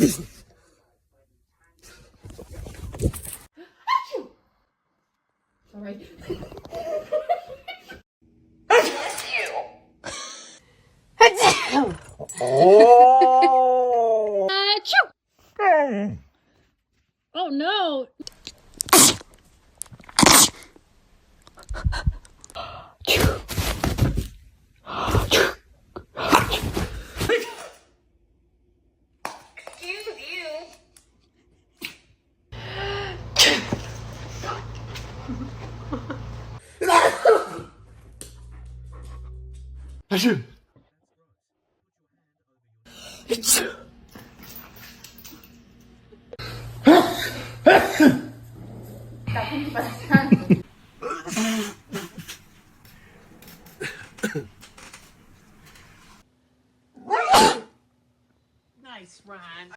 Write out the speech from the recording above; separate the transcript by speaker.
Speaker 1: Sorry.
Speaker 2: Oh.
Speaker 1: Oh no.
Speaker 3: Excuse you.
Speaker 2: 다시.
Speaker 1: 나쁜 집 받았어.
Speaker 3: Nice rhyme.